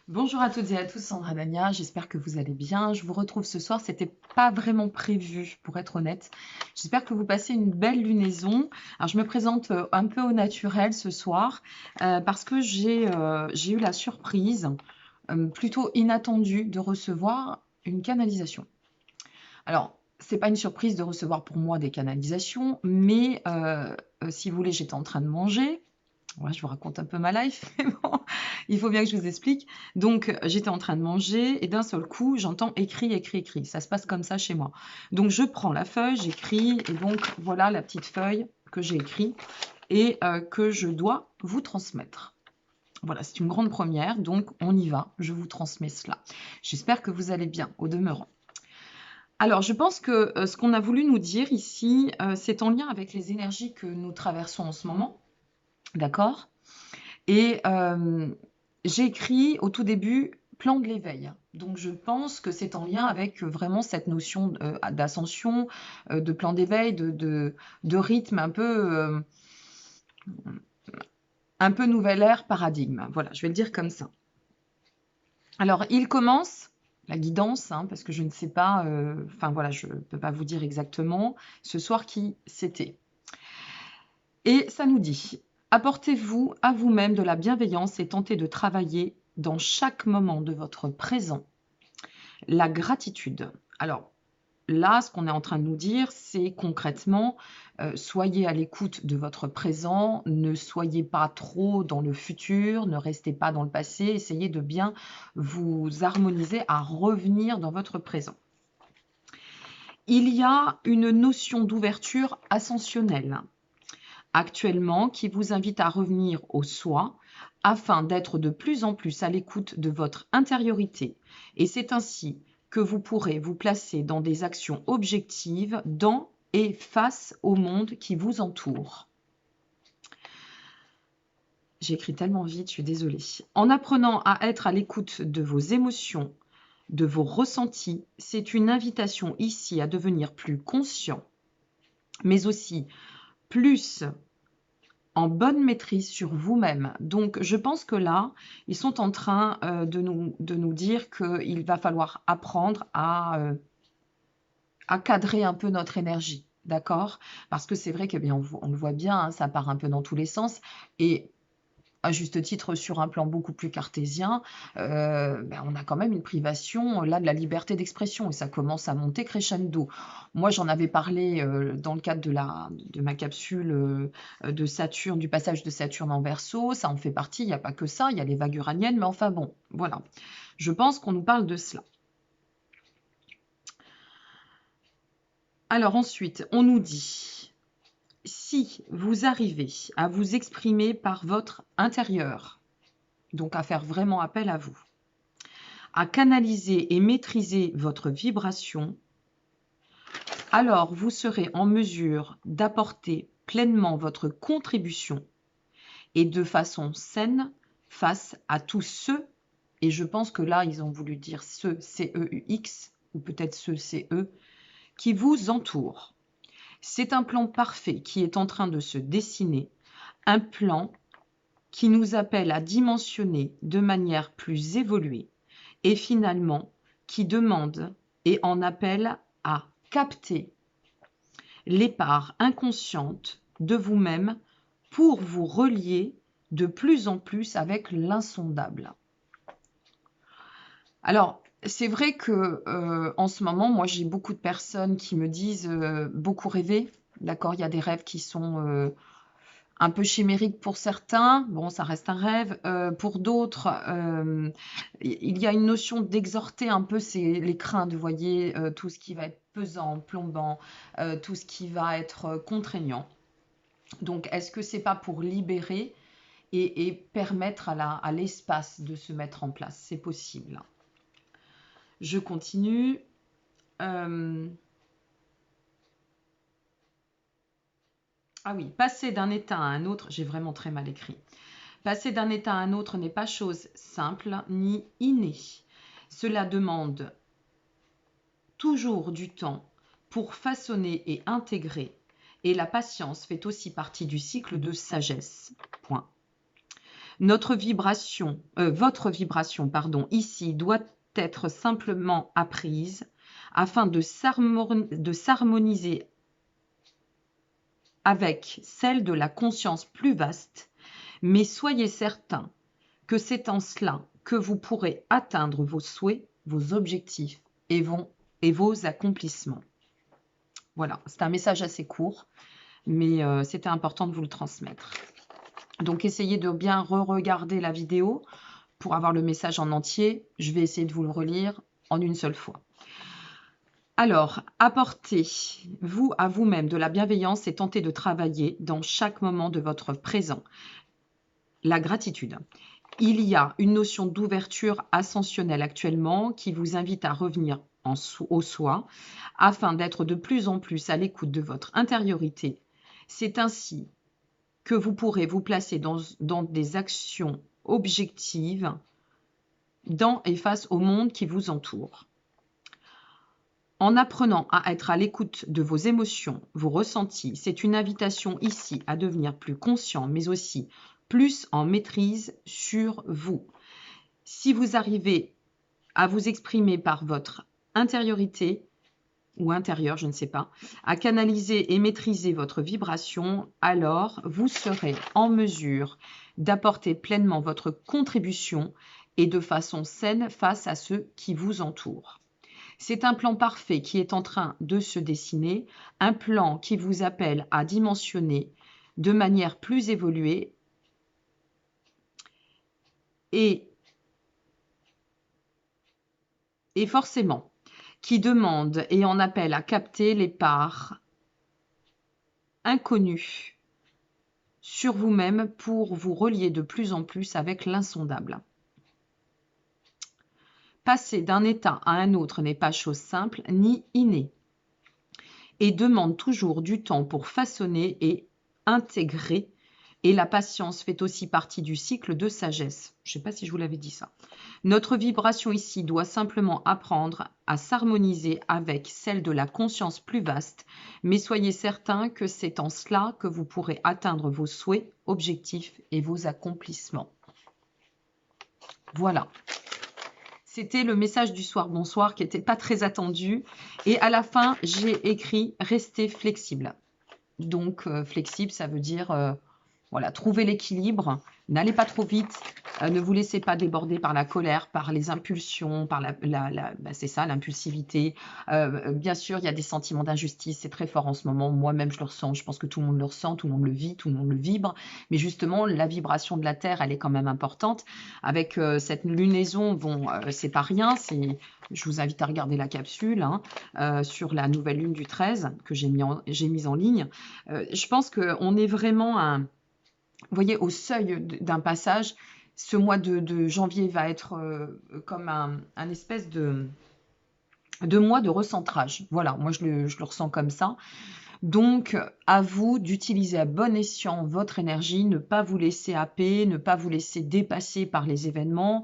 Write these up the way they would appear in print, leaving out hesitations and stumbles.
Bonjour à toutes et à tous, Sandra Dania, j'espère que vous allez bien. Je vous retrouve ce soir, c'était pas vraiment prévu pour être honnête. J'espère que vous passez une belle lunaison. Alors je me présente un peu au naturel ce soir parce que j'ai eu la surprise plutôt inattendue de recevoir une canalisation. Alors, c'est pas une surprise de recevoir pour moi des canalisations, mais si vous voulez, j'étais en train de manger. Ouais, je vous raconte un peu ma life, mais bon, il faut bien que je vous explique. Donc, j'étais en train de manger et d'un seul coup, j'entends écrit, écrit, écrit. Ça se passe comme ça chez moi. Donc, je prends la feuille, j'écris et donc voilà la petite feuille que j'ai écrite et que je dois vous transmettre. Voilà, c'est une grande première, donc on y va, je vous transmets cela. J'espère que vous allez bien, au demeurant. Alors, je pense que ce qu'on a voulu nous dire ici, c'est en lien avec les énergies que nous traversons en ce moment, d'accord? Et j'ai écrit au tout début plan de l'éveil. Donc je pense que c'est en lien avec vraiment cette notion d'ascension, de plan d'éveil, de rythme un peu nouvelle ère, paradigme. Voilà, je vais le dire comme ça. Alors il commence, la guidance, hein, parce que je ne sais pas, enfin voilà, je ne peux pas vous dire exactement ce soir qui c'était. Et ça nous dit, apportez-vous à vous-même de la bienveillance et tentez de travailler dans chaque moment de votre présent la gratitude. Alors là, ce qu'on est en train de nous dire, c'est concrètement, soyez à l'écoute de votre présent, ne soyez pas trop dans le futur, ne restez pas dans le passé, essayez de bien vous harmoniser à revenir dans votre présent. Il y a une notion d'ouverture ascensionnelle actuellement qui vous invite à revenir au soi afin d'être de plus en plus à l'écoute de votre intériorité. Et c'est ainsi que vous pourrez vous placer dans des actions objectives dans et face au monde qui vous entoure. J'ai écrit tellement vite, je suis désolée. En apprenant à être à l'écoute de vos émotions, de vos ressentis, c'est une invitation ici à devenir plus conscient, mais aussi plus en bonne maîtrise sur vous-même. Donc, je pense que là, ils sont en train de nous dire qu'il va falloir apprendre à cadrer un peu notre énergie. D'accord? Parce que c'est vrai que bien, on le voit bien, hein, ça part un peu dans tous les sens. Et à juste titre, sur un plan beaucoup plus cartésien, on a quand même une privation là de la liberté d'expression et ça commence à monter crescendo. Moi, j'en avais parlé dans le cadre de ma capsule de Saturne, du passage de Saturne en Verseau, ça en fait partie, il n'y a pas que ça, il y a les vagues uraniennes, mais enfin bon, voilà. Je pense qu'on nous parle de cela. Alors ensuite, on nous dit, si vous arrivez à vous exprimer par votre intérieur, donc à faire vraiment appel à vous, à canaliser et maîtriser votre vibration, alors vous serez en mesure d'apporter pleinement votre contribution et de façon saine face à tous ceux, et je pense que là ils ont voulu dire ceux, C-E-U-X, ou peut-être ceux, C-E, qui vous entourent. C'est un plan parfait qui est en train de se dessiner, un plan qui nous appelle à dimensionner de manière plus évoluée et finalement qui demande et en appelle à capter les parts inconscientes de vous-même pour vous relier de plus en plus avec l'insondable. Alors, c'est vrai que en ce moment, moi j'ai beaucoup de personnes qui me disent beaucoup rêver. D'accord, il y a des rêves qui sont un peu chimérique pour certains, bon, ça reste un rêve. Pour d'autres, il y a une notion d'exhorter un peu les craintes, vous voyez, tout ce qui va être pesant, plombant, tout ce qui va être contraignant. Donc, est-ce que c'est pas pour libérer et permettre à l'espace de se mettre en place? C'est possible. Je continue. Ah oui, passer d'un état à un autre, j'ai vraiment très mal écrit. Passer d'un état à un autre n'est pas chose simple ni innée. Cela demande toujours du temps pour façonner et intégrer, et la patience fait aussi partie du cycle de sagesse. Point. Votre vibration, pardon, ici doit être simplement apprise afin de s'harmoniser avec celle de la conscience plus vaste, mais soyez certain que c'est en cela que vous pourrez atteindre vos souhaits, vos objectifs et vos accomplissements. Voilà, c'est un message assez court, mais c'était important de vous le transmettre. Donc, essayez de bien re-regarder la vidéo pour avoir le message en entier. Je vais essayer de vous le relire en une seule fois. Alors, apportez-vous à vous-même de la bienveillance et tentez de travailler dans chaque moment de votre présent. La gratitude. Il y a une notion d'ouverture ascensionnelle actuellement qui vous invite à revenir au soi afin d'être de plus en plus à l'écoute de votre intériorité. C'est ainsi que vous pourrez vous placer dans des actions objectives dans et face au monde qui vous entoure. En apprenant à être à l'écoute de vos émotions, vos ressentis, c'est une invitation ici à devenir plus conscient, mais aussi plus en maîtrise sur vous. Si vous arrivez à vous exprimer par votre intériorité, ou intérieur, je ne sais pas, à canaliser et maîtriser votre vibration, alors vous serez en mesure d'apporter pleinement votre contribution et de façon saine face à ceux qui vous entourent. C'est un plan parfait qui est en train de se dessiner, un plan qui vous appelle à dimensionner de manière plus évoluée et forcément qui demande et en appelle à capter les parts inconnues sur vous-même pour vous relier de plus en plus avec l'insondable. Passer d'un état à un autre n'est pas chose simple ni innée et demande toujours du temps pour façonner et intégrer. Et la patience fait aussi partie du cycle de sagesse. Je ne sais pas si je vous l'avais dit ça. Notre vibration ici doit simplement apprendre à s'harmoniser avec celle de la conscience plus vaste, mais soyez certains que c'est en cela que vous pourrez atteindre vos souhaits, objectifs et vos accomplissements. Voilà. C'était le message du soir bonsoir qui n'était pas très attendu. Et à la fin, j'ai écrit « Restez flexible ». Donc, flexible, ça veut dire... voilà, trouvez l'équilibre, n'allez pas trop vite, ne vous laissez pas déborder par la colère, par les impulsions, par c'est ça, l'impulsivité. Bien sûr, il y a des sentiments d'injustice, c'est très fort en ce moment. Moi-même, je le ressens, je pense que tout le monde le ressent, tout le monde le vit, tout le monde le vibre. Mais justement, la vibration de la Terre, elle est quand même importante. Avec cette lunaison, bon, c'est pas rien, je vous invite à regarder la capsule sur la nouvelle lune du 13 que j'ai mise en ligne. Je pense qu'on est vraiment vous voyez, au seuil d'un passage. Ce mois de janvier va être comme un espèce de mois de recentrage. Voilà, moi je le ressens comme ça. Donc, à vous d'utiliser à bon escient votre énergie, ne pas vous laisser happer, ne pas vous laisser dépasser par les événements.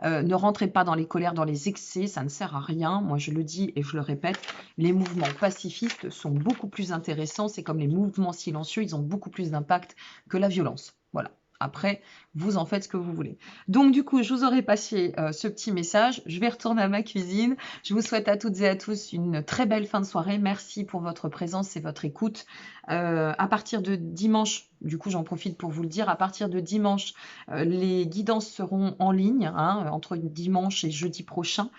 Ne rentrez pas dans les colères, dans les excès, ça ne sert à rien. Moi, je le dis et je le répète, les mouvements pacifistes sont beaucoup plus intéressants. C'est comme les mouvements silencieux, ils ont beaucoup plus d'impact que la violence. Voilà. Après, vous en faites ce que vous voulez. Donc, du coup, je vous aurais passé ce petit message. Je vais retourner à ma cuisine. Je vous souhaite à toutes et à tous une très belle fin de soirée. Merci pour votre présence et votre écoute. À partir de dimanche, du coup, j'en profite pour vous le dire, à partir de dimanche, les guidances seront en ligne, entre dimanche et jeudi prochain.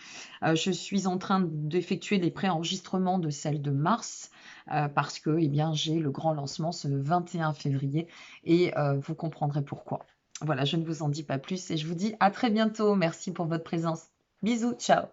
Je suis en train d'effectuer des préenregistrements de celles de mars. Parce que j'ai le grand lancement ce 21 février et vous comprendrez pourquoi. Voilà, je ne vous en dis pas plus et je vous dis à très bientôt. Merci pour votre présence. Bisous, ciao.